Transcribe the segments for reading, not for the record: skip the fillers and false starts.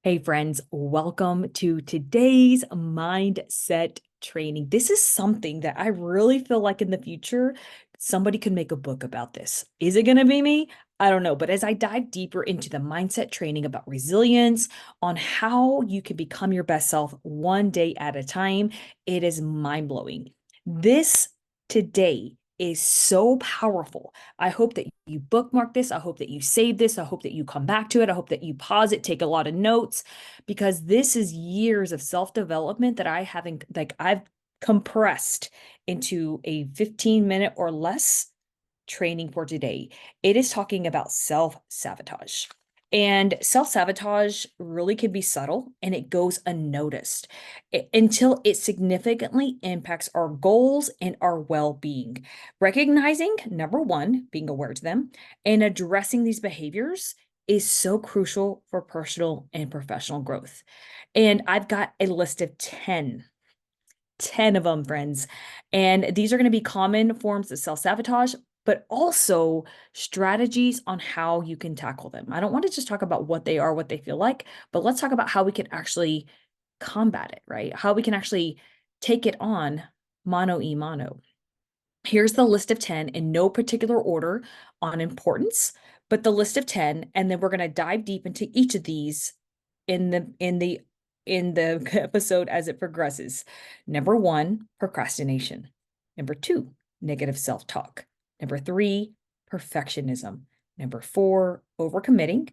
Hey friends, welcome to today's mindset training. This is something that I really feel like in the future, somebody could make a book about this. Is it going to be me? I don't know. But as I dive deeper into the mindset training about resilience, on how you can become your best self one day at a time, it is mind blowing. This today is so powerful. I hope that you bookmark this. I hope that you save this. I hope that you come back to it. I hope that you pause it, take a lot of notes, because this is years of self-development that I haven't, like, I've compressed into a 15-minute or less training for today. It is talking about self-sabotage. And self-sabotage really can be subtle and it goes unnoticed until it significantly impacts our goals and our well-being. Recognizing, number one, being aware to them and addressing these behaviors is so crucial for personal and professional growth. And I've got a list of 10 of them, friends. And these are going to be common forms of self-sabotage, but also strategies on how you can tackle them. I don't want to just talk about what they are, what they feel like, but let's talk about how we can actually combat it, right? How we can actually take it on mano a mano. Here's the list of 10 in no particular order on importance, but the list of 10, and then we're going to dive deep into each of these in the episode as it progresses. Number 1, procrastination. Number 2, negative self-talk. Number 3, perfectionism. Number 4, overcommitting.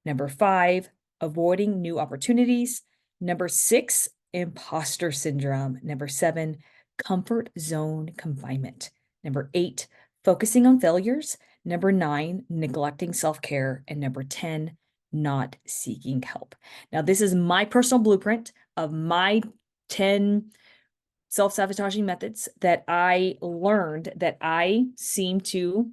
Number 5, avoiding new opportunities. Number 6, imposter syndrome. Number 7, comfort zone confinement. Number 8, focusing on failures. Number 9, neglecting self-care. And number 10, not seeking help. Now, this is my personal blueprint of my 10 self-sabotaging methods that I learned that I seem to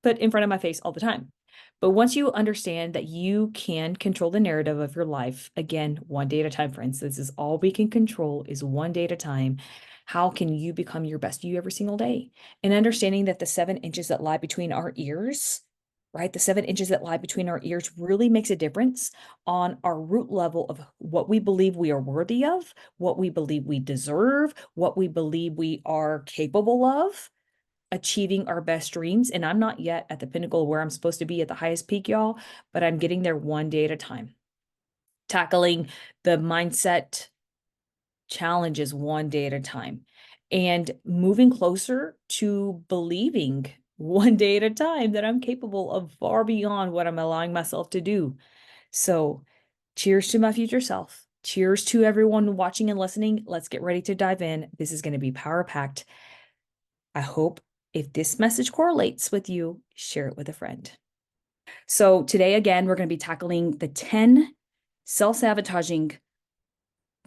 put in front of my face all the time. But once you understand that you can control the narrative of your life, again, one day at a time, friends, this is all we can control is one day at a time. How can you become your best you every single day? And understanding that the 7 inches that lie between our ears, right? The 7 inches that lie between our ears really makes a difference on our root level of what we believe we are worthy of, what we believe we deserve, what we believe we are capable of achieving our best dreams. And I'm not yet at the pinnacle where I'm supposed to be at the highest peak, y'all, but I'm getting there one day at a time. Tackling the mindset challenges one day at a time and moving closer to believing one day at a time that I'm capable of far beyond what I'm allowing myself to do. So, cheers to my future self. Cheers to everyone watching and listening. Let's get ready to dive in. This is going to be power packed. I hope if this message correlates with you, share it with a friend. So today, again, we're going to be tackling the 10 self-sabotaging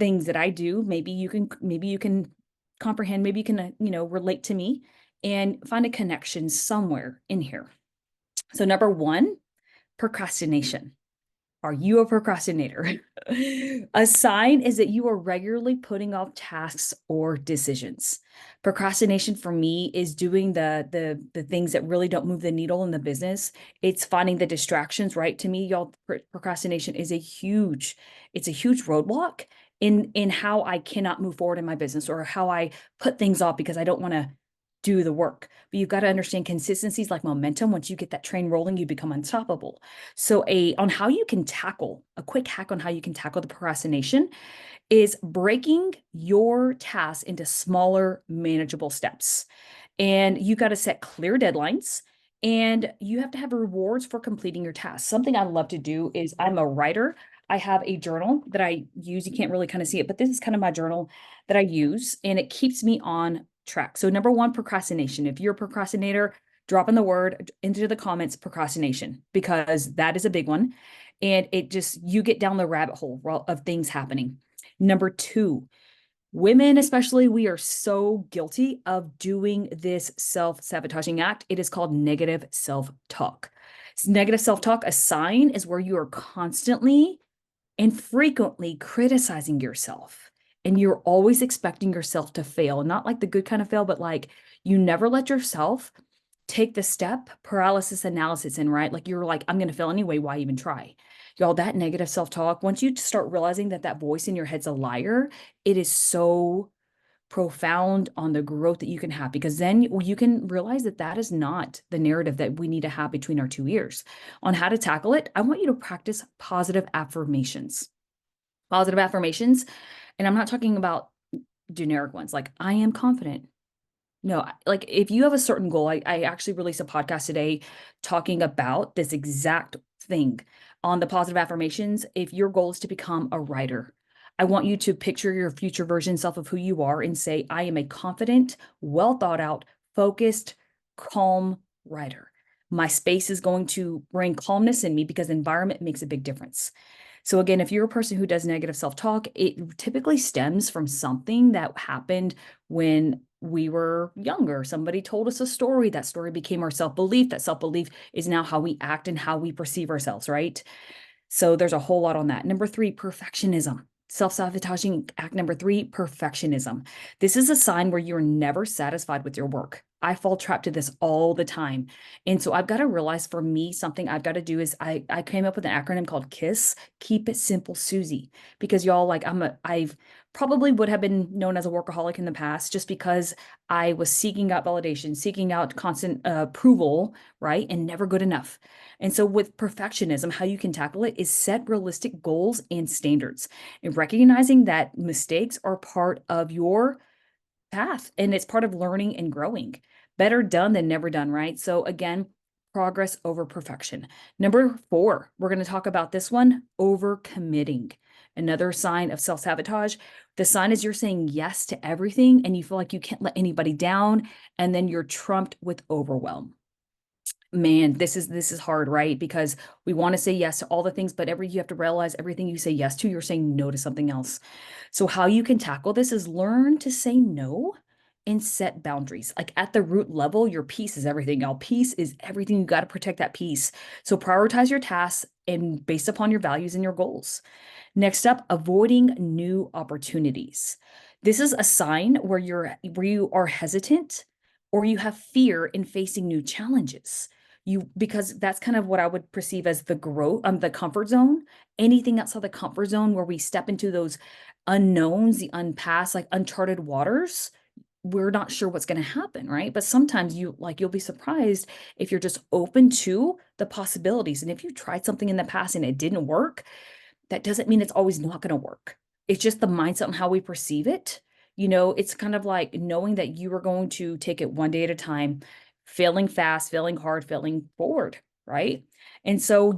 things that I do. Maybe you can comprehend, maybe you can, relate to me and find a connection somewhere in here. So number 1, procrastination. Are you a procrastinator? A sign is that you are regularly putting off tasks or decisions. Procrastination for me is doing the things that really don't move the needle in the business. It's finding the distractions, right? To me, y'all, procrastination is it's a huge roadblock in how I cannot move forward in my business or how I put things off because I don't want to do the work. But you've got to understand consistencies like momentum. Once you get that train rolling, you become unstoppable. So on how you can tackle, a quick hack on how you can tackle the procrastination is breaking your tasks into smaller, manageable steps. And you got to set clear deadlines and you have to have rewards for completing your tasks. Something I love to do is I'm a writer. I have a journal that I use. You can't really kind of see it, but this is kind of my journal that I use and it keeps me on track. So number 1, procrastination. If you're a procrastinator, drop in the word into the comments, procrastination, because that is a big one. And you get down the rabbit hole of things happening. Number 2, women, especially, we are so guilty of doing this self-sabotaging act. It is called negative self-talk. Negative self-talk, a sign is where you are constantly and frequently criticizing yourself. And you're always expecting yourself to fail, not like the good kind of fail, but like you never let yourself take the step paralysis analysis in, right? Like you're like, I'm going to fail anyway. Why even try? Y'all, that negative self-talk, once you start realizing that that voice in your head's a liar, it is so profound on the growth that you can have, because then you can realize that that is not the narrative that we need to have between our two ears. On how to tackle it, I want you to practice positive affirmations. Positive affirmations, and I'm not talking about generic ones like I am confident. No, like if you have a certain goal, I actually released a podcast today talking about this exact thing on the positive affirmations. If your goal is to become a writer, I want you to picture your future version self of who you are and say, I am a confident, well thought out, focused, calm writer. My space is going to bring calmness in me because environment makes a big difference. So again, if you're a person who does negative self-talk, it typically stems from something that happened when we were younger. Somebody told us a story. That story became our self-belief. That self-belief is now how we act and how we perceive ourselves, right? So there's a whole lot on that. Number 3, perfectionism. Self-sabotaging act number 3, perfectionism. This is a sign where you're never satisfied with your work. I fall trapped to this all the time. And so I've got to realize, for me, something I've got to do is I came up with an acronym called KISS, Keep It Simple Susie. Because y'all, like I've probably would have been known as a workaholic in the past just because I was seeking out validation, seeking out constant approval, right? And never good enough. And so with perfectionism, how you can tackle it is set realistic goals and standards, and recognizing that mistakes are part of your path and it's part of learning and growing. Better done than never done, right? So again, progress over perfection. Number 4, we're going to talk about this one, overcommitting. Another sign of self-sabotage. The sign is you're saying yes to everything and you feel like you can't let anybody down, and then you're trumped with overwhelm. Man, this is hard, right? Because we want to say yes to all the things, but you have to realize everything you say yes to, you're saying no to something else. So how you can tackle this is learn to say no and set boundaries. Like at the root level, your peace is everything. Y'all, peace is everything. You got to protect that peace. So prioritize your tasks and based upon your values and your goals. Next up, avoiding new opportunities. This is a sign where you are hesitant or you have fear in facing new challenges. Because that's kind of what I would perceive as the growth, the comfort zone. Anything outside the comfort zone where we step into those unknowns, the unpassed, like uncharted waters, we're not sure what's going to happen, right? But sometimes you'll be surprised if you're just open to the possibilities. And if you tried something in the past and it didn't work, that doesn't mean it's always not going to work. It's just the mindset and how we perceive it. It's kind of like knowing that you are going to take it one day at a time, failing fast, failing hard, failing forward, right? And so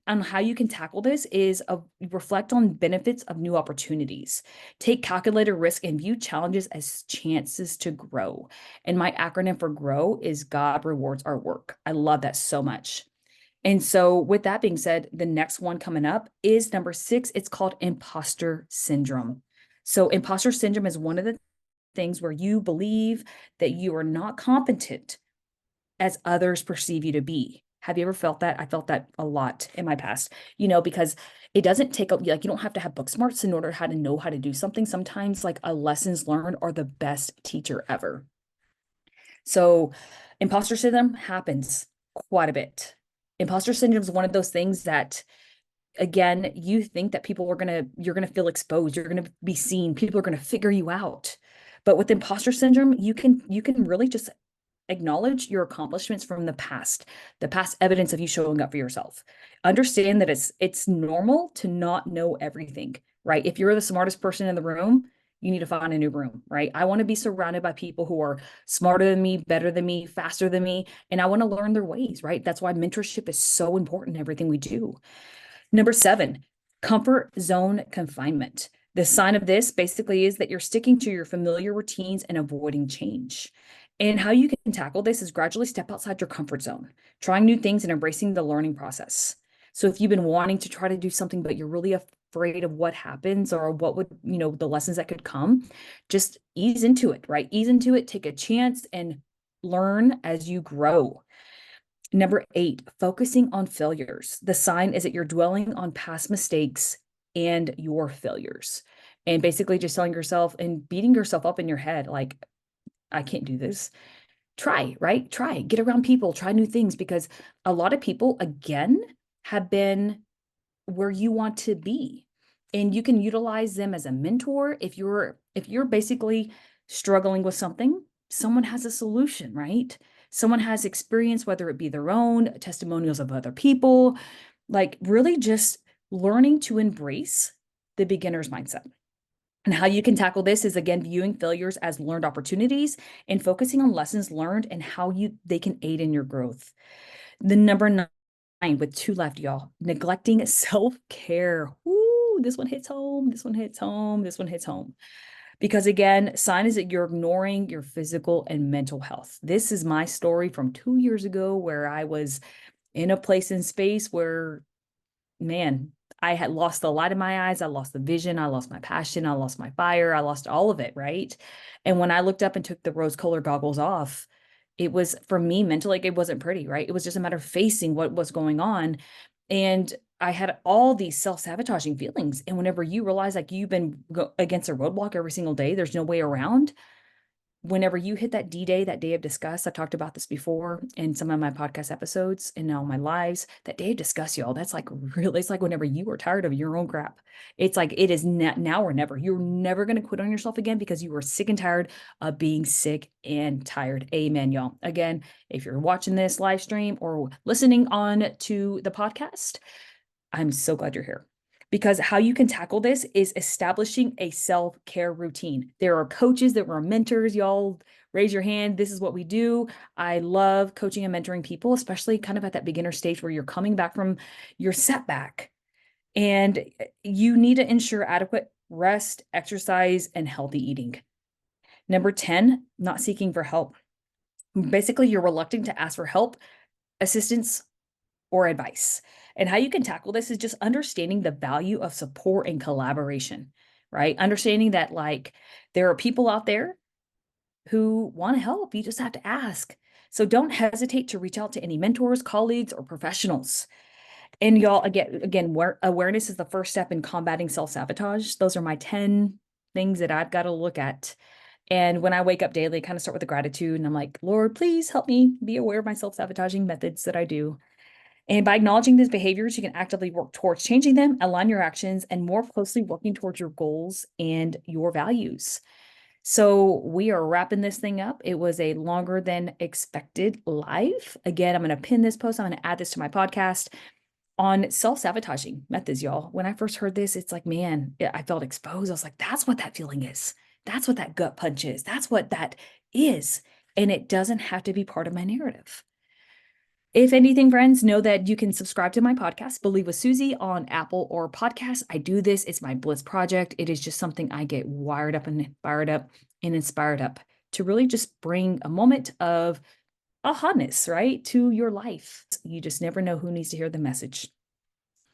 on how you can tackle this is reflect on benefits of new opportunities. Take calculated risk and view challenges as chances to grow. And my acronym for GROW is God rewards our work. I love that so much. And so, with that being said, the next one coming up is number 6. It's called imposter syndrome. So, imposter syndrome is one of the things where you believe that you are not competent as others perceive you to be. Have you ever felt that? I felt that a lot in my past, because it doesn't take up, like, you don't have to have book smarts in order how to know how to do something. Sometimes, like, a lessons learned are the best teacher ever. So, imposter syndrome happens quite a bit. Imposter syndrome is one of those things that, again, you think that you're gonna feel exposed, you're gonna be seen, people are gonna figure you out. But with imposter syndrome, you can really just acknowledge your accomplishments from the past evidence of you showing up for yourself. Understand that it's normal to not know everything, right? If you're the smartest person in the room, you need to find a new room, right? I want to be surrounded by people who are smarter than me, better than me, faster than me, and I want to learn their ways, right? That's why mentorship is so important in everything we do. Number 7, comfort zone confinement. The sign of this basically is that you're sticking to your familiar routines and avoiding change. And how you can tackle this is gradually step outside your comfort zone, trying new things and embracing the learning process. So if you've been wanting to try to do something, but you're really afraid of what happens or what would, the lessons that could come, just ease into it, right? Ease into it, take a chance and learn as you grow. Number 8, focusing on failures. The sign is that you're dwelling on past mistakes and your failures. And basically just telling yourself and beating yourself up in your head, like, I can't do this. try, right? Try, get around people, try new things, because a lot of people, again, have been where you want to be. And you can utilize them as a mentor. If you're basically struggling with something, someone has a solution, right? Someone has experience, whether it be their own, testimonials of other people, like really just learning to embrace the beginner's mindset. And how you can tackle this is, again, viewing failures as learned opportunities and focusing on lessons learned and how they can aid in your growth. The number nine, with two left, y'all, neglecting self-care. Ooh, this one hits home. This one hits home. This one hits home. Because again, sign is that you're ignoring your physical and mental health. This is my story from 2 years ago, where I was in a place in space where, man, I had lost the light in my eyes. I lost the vision. I lost my passion. I lost my fire. I lost all of it, right? And when I looked up and took the rose-colored goggles off, it was, for me, mentally, like, it wasn't pretty, right? It was just a matter of facing what was going on. And I had all these self-sabotaging feelings. And whenever you realize, like, you've been against a roadblock every single day, there's no way around. Whenever you hit that D-Day, that day of disgust, I've talked about this before in some of my podcast episodes and all my lives, that day of disgust, y'all, that's like really, it's like whenever you are tired of your own crap. It's like, it is now or never. You're never going to quit on yourself again, because you are sick and tired of being sick and tired. Amen, y'all. Again, if you're watching this live stream or listening on to the podcast, I'm so glad you're here, because how you can tackle this is establishing a self-care routine. There are coaches, there are mentors. Y'all raise your hand. This is what we do. I love coaching and mentoring people, especially kind of at that beginner stage where you're coming back from your setback. And you need to ensure adequate rest, exercise, and healthy eating. Number 10, not seeking for help. Basically, you're reluctant to ask for help, assistance, or advice. And how you can tackle this is just understanding the value of support and collaboration, right? Understanding that, like, there are people out there who want to help. You just have to ask. So don't hesitate to reach out to any mentors, colleagues, or professionals. And y'all, again, awareness is the first step in combating self-sabotage. Those are my 10 things that I've got to look at. And when I wake up daily, I kind of start with a gratitude, and I'm like, Lord, please help me be aware of my self-sabotaging methods that I do. And by acknowledging these behaviors, you can actively work towards changing them, align your actions, and more closely working towards your goals and your values. So we are wrapping this thing up. It was a longer than expected live. Again, I'm going to pin this post. I'm going to add this to my podcast on self-sabotaging methods, y'all. When I first heard this, it's like, man, I felt exposed. I was like, that's what that feeling is. That's what that gut punch is. That's what that is. And it doesn't have to be part of my narrative. If anything, friends, know that you can subscribe to my podcast, Believe with Susie, on Apple or podcasts. I do this. It's my bliss project. It is just something I get wired up and fired up and inspired up to really just bring a moment of ahaness, right, to your life. You just never know who needs to hear the message.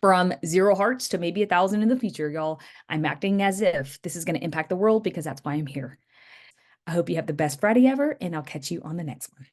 From 0 hearts to maybe 1,000 in the future, y'all, I'm acting as if this is going to impact the world, because that's why I'm here. I hope you have the best Friday ever, and I'll catch you on the next one.